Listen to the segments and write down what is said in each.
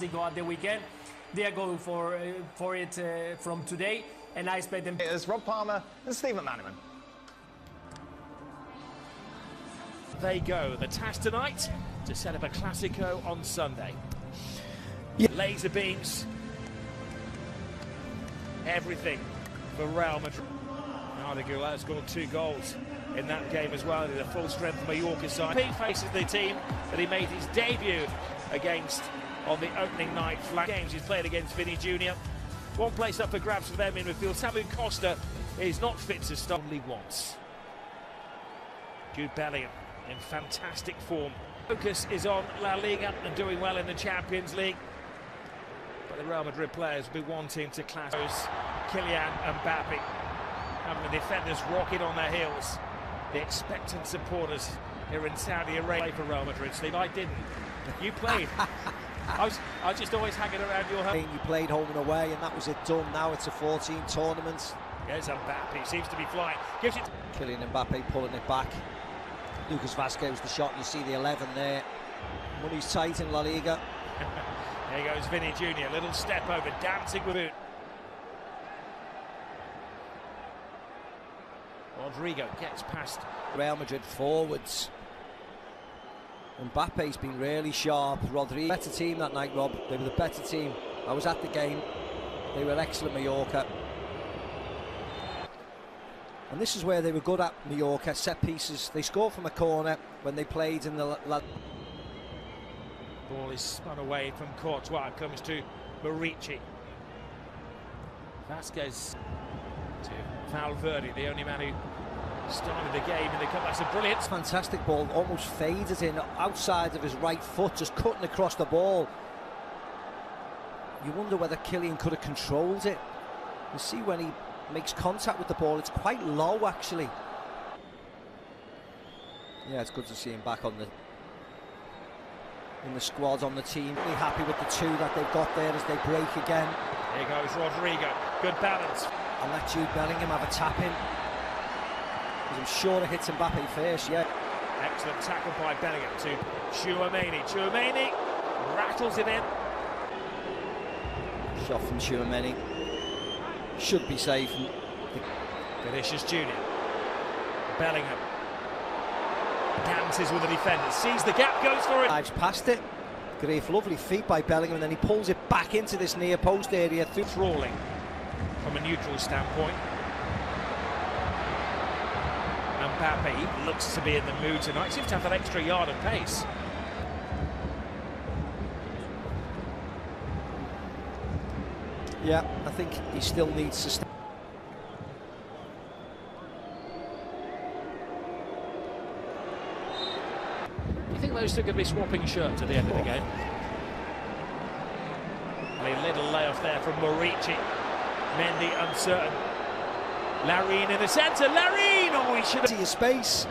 at the weekend. They are going for it from today, and I expect them. It's Rob Palmer and Steve McManaman. They go. The task tonight to set up a Classico on Sunday. Yeah. Laser beams. Everything for Real Madrid. Hegaliht scored 2 goals in that game as well. The full strength Mallorca side. He faces the team that he made his debut against on the opening night flag games. He's played against Vinny Jr. One place up for grabs for them in midfield. Samu Costa is not fit to start only once. Jude Bellingham in fantastic form. Focus is on La Liga and doing well in the Champions League. But the Real Madrid players will be wanting to clash Kylian Mbappe, having the defenders rocking on their heels. The expectant supporters here in Saudi Arabia for Real Madrid. Steve, I didn't. You played. I was just always hanging around your home. You played home and away, and that was it done. Now it's a 14 tournament. There's Mbappe, seems to be flying. Gives it. Kylian Mbappe pulling it back. Lucas Vazquez the shot. You see the 11 there. Money's tight in La Liga. There goes Vinny Jr. Little step over, dancing with it. Rodrigo gets past Real Madrid forwards. Mbappe's been really sharp. Rodrigo, better team that night, Rob. They were the better team. I was at the game. They were excellent, Mallorca. And this is where they were good at, Mallorca. Set pieces. They scored from a corner when they played in the... Ball is spun away from Courtois. Comes to Murici. Vazquez to Valverde, the only man who started the game in the cup. That's a brilliant, fantastic ball, almost faded in outside of his right foot, just cutting across the ball. You wonder whether Kylian could have controlled it. You see when he makes contact with the ball, it's quite low actually. Yeah, it's good to see him back on in the squad, on the team. Really happy with the 2 that they've got there as they break again. Here goes Rodrigo, good balance. I'll let Jude Bellingham have a tap in. I'm sure it hits Mbappe first, yeah. Excellent tackle by Bellingham to Tchouaméni. Tchouaméni rattles it in. Shot from Tchouaméni. Should be safe. Vinicius Jr. Bellingham dances with the defender, sees the gap, goes for it. Dives past it. Great, lovely feet by Bellingham, and then he pulls it back into this near post area. Trawling from a neutral standpoint. Mbappe looks to be in the mood tonight. Seems to have that extra yard of pace. Yeah, I think he still needs to stay. Do you think those two are going to be swapping shirts at the end of the game? A little layoff there from Murici. Mendy uncertain. Larin in the centre. Larin! Oh, he should have... See his space.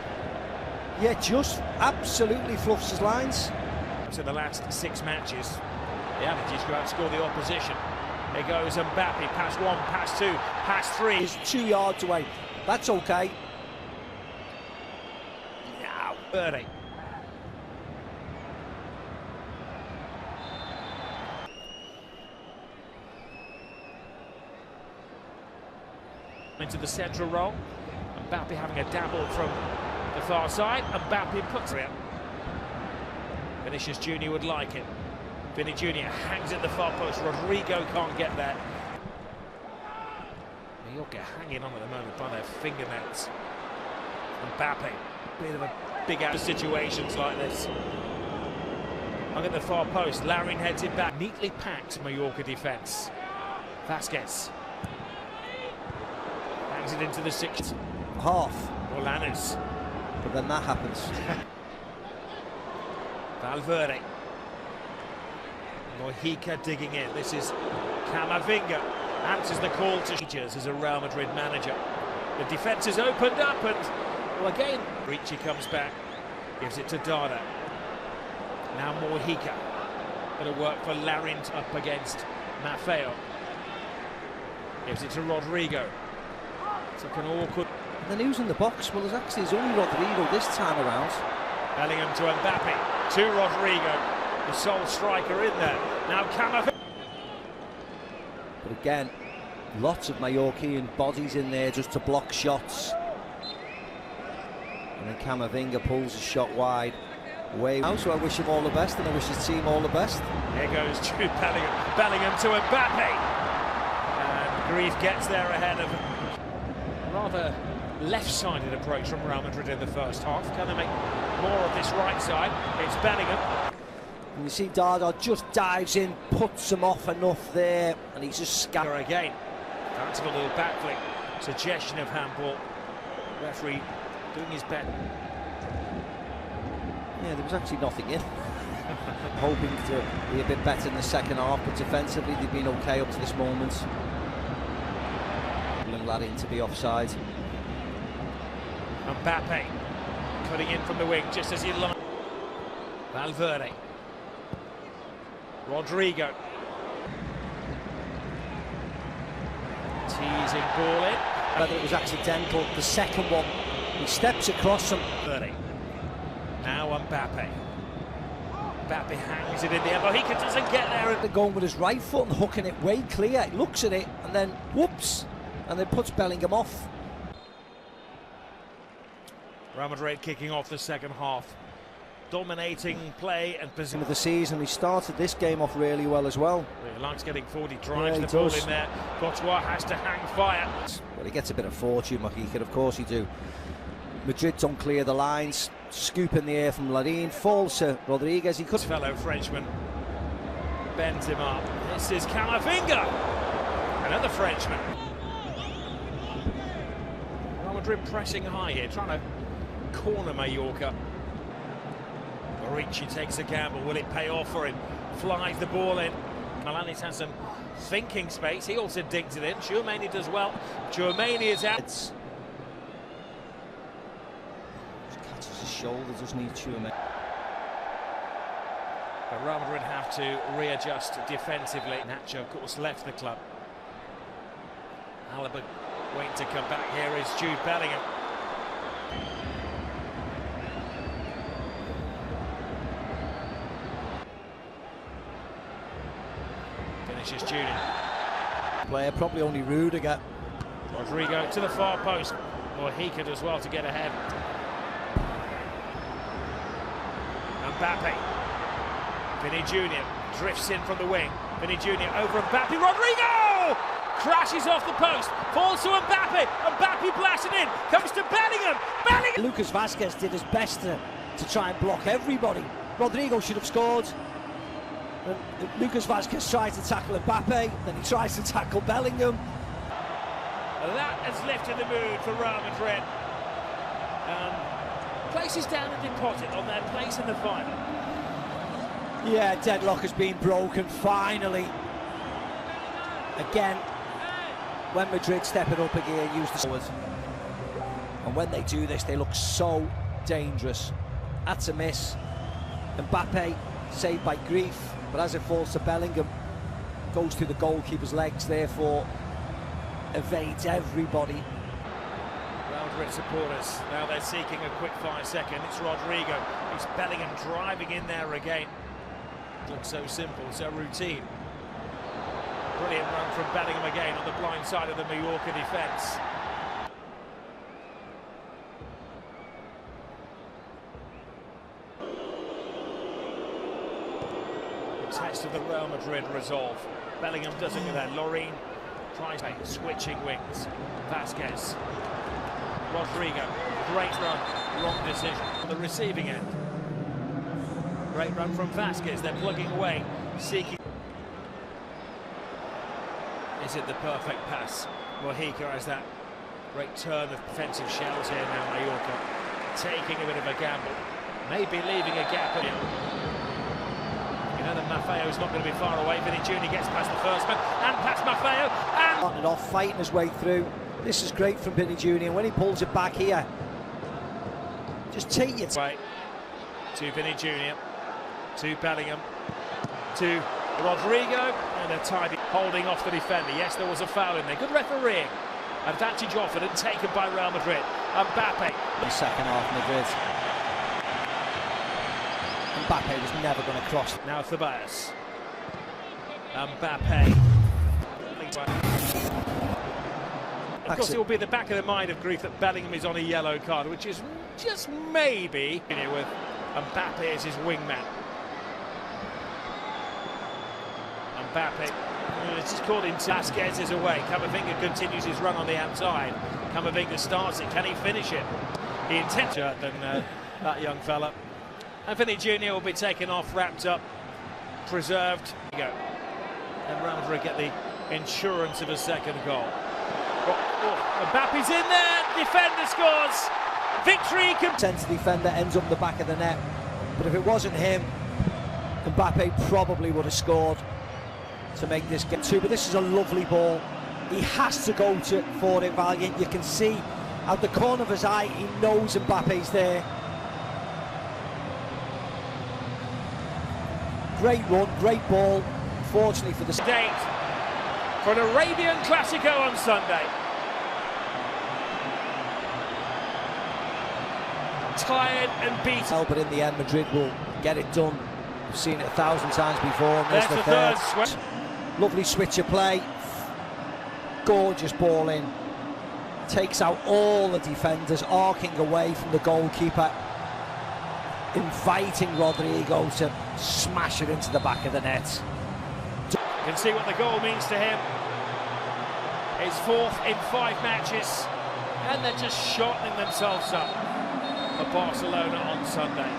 Yeah, just absolutely fluffs his lines. In the last 6 matches, the averages go out and score the opposition. There goes Mbappe. Pass 1, pass 2, pass 3. He's 2 yards away. That's okay. Now, Birdie. Into the central role. Mbappe having a dabble from the far side. Mbappe puts it. Vinicius Jr. would like it. Vinny Jr. hangs at the far post. Rodrigo can't get there. Mallorca hanging on at the moment by their fingernails. Mbappe, bit of a big out of situations like this. Hung at the far post. Larin heads it back. Neatly packed Mallorca defence. Vazquez. It into the 6th half. Olanes. But then that happens. Valverde. Mojica digging in. This is Camavinga. Answers the call to Teachers as a Real Madrid manager. The defence is opened up and, well, again, Ricci comes back. Gives it to Dada. Now Mojica. Going to work for Larin up against Maffeo. Gives it to Rodrigo. Took an awkward... And then who's in the box? Well, it's only Rodrigo this time around. Bellingham to Mbappe, to Rodrigo. the sole striker in there. Now Camavinga. But again, lots of Mallorquin bodies in there just to block shots. And then Camavinga pulls a shot wide. Away. So I wish him all the best, and I wish his team all the best. Here goes Jude Bellingham. Bellingham to Mbappe. And Grief gets there ahead of a rather left-sided approach from Real Madrid in the first half. Can they make more of this right side? It's Bellingham. And you see Dada just dives in, puts him off enough there, and he's just Scatter again. That's a little back flick. Suggestion of handball. Referee doing his best. Yeah, there was actually nothing in. Hoping to be a bit better in the second half, but defensively they've been okay up to this moment. Ladding to be offside. Mbappe cutting in from the wing just as he lined. Valverde. Rodrigo. Teasing ball in. Whether it was accidental, the second one, he steps across him. Now Mbappe. Mbappe hangs it in the air, but he doesn't get there. They're going with his right foot and hooking it way clear. He looks at it and then whoops, and then puts Bellingham off. Real Madrid kicking off the second half. Dominating play and position of the season. He started this game off really well as well. He likes getting forward, he drives the ball in there. Courtois has to hang fire. Well, he gets a bit of fortune, Mojica, of course he do. Madrid don't clear the lines. Scoop in the air from Larin, falls to Rodriguez. He could. Fellow Frenchman bends him up. This is Camavinga, another Frenchman. Real Madrid pressing high here, trying to corner Mallorca. Morici takes a gamble. Will it pay off for him? Flies the ball in. Malanis has some thinking space. He also digs it in. Tchouameni does well. Tchouameni is out. Catches his shoulder, doesn't he, Tchouameni? But Real Madrid have to readjust defensively. Nacho, of course, left the club. Alaba waiting to come back. Here is Jude Bellingham. Finishes Julian. Player, probably only Rudiger. Rodrigo to the far post. Mojica does well to get ahead. Mbappe. Vinny Jr. drifts in from the wing. Vinny Jr. over Mbappe. Rodrigo! Crashes off the post. Falls to Mbappe. Mbappe blasting in. Comes to Bellingham. Bellingham! Lucas Vazquez did his best to try and block everybody. Rodrigo should have scored. And Lucas Vazquez tries to tackle Mbappe. Then he tries to tackle Bellingham. That has lifted the mood for Real Madrid. Places down a deposit on their place in the final. Yeah, deadlock has been broken finally. Again, when Madrid step it up a gear, use the forward. And when they do this, they look so dangerous. That's a miss. Mbappe saved by Grief, but as it falls to Bellingham, goes through the goalkeeper's legs, therefore evades everybody. Real Madrid supporters, now they're seeking a quick 5 second. It's Rodrigo. It's Bellingham driving in there again. It looks so simple, so routine. Brilliant run from Bellingham again on the blind side of the Mallorca defence. The test of the Real Madrid resolve. Bellingham doesn't get that. Larin tries switching wings. Vazquez. Rodrigo. Great run. Wrong decision on the receiving end. Great run from Vazquez. They're plugging away. Seeking. Is it the perfect pass? Mojica has that great turn of defensive shells here now. Mallorca taking a bit of a gamble. Maybe leaving a gap. You know that Maffeo's not going to be far away. Vinny Jr. gets past the first man and past Maffeo. And Starting off, fighting his way through. This is great from Vinny Jr. When he pulls it back here, just take it. Right. To Vinny Jr. To Bellingham. To Rodrigo. And a tidy holding off the defender. Yes, there was a foul in there. Good refereeing. Advantage offered and taken by Real Madrid. Mbappe. The second half, Madrid. Mbappe was never going to cross. Now Tobias. Mbappe. Of course, it will be the back of the mind of grief that Bellingham is on a yellow card, which is just maybe with Mbappe as his wingman. Mbappe, it's just caught into Vasquez is away. Camavinga continues his run on the outside. Camavinga starts it. Can he finish it? He intends than that young fella. Anthony Jr. will be taken off, wrapped up, preserved. There you go. And Real Madrid get the insurance of a second goal. Mbappe's in there. Defender scores. Victory. Centre defender ends up the back of the net. But if it wasn't him, Mbappe probably would have scored to make this get two. But this is a lovely ball. He has to go for it, Valiant. You can see out the corner of his eye, he knows Mbappe's there. Great run, great ball. Fortunately for the date for an Arabian Classico on Sunday. Tired and beaten. But in the end, Madrid will get it done. We've seen it 1,000 times before. And there's the third. Lovely switch of play. Gorgeous ball in. Takes out all the defenders, arcing away from the goalkeeper. Inviting Rodrigo to smash it into the back of the net. You can see what the goal means to him. His fourth in 5 matches, and they're just shortening themselves up for Barcelona on Sunday.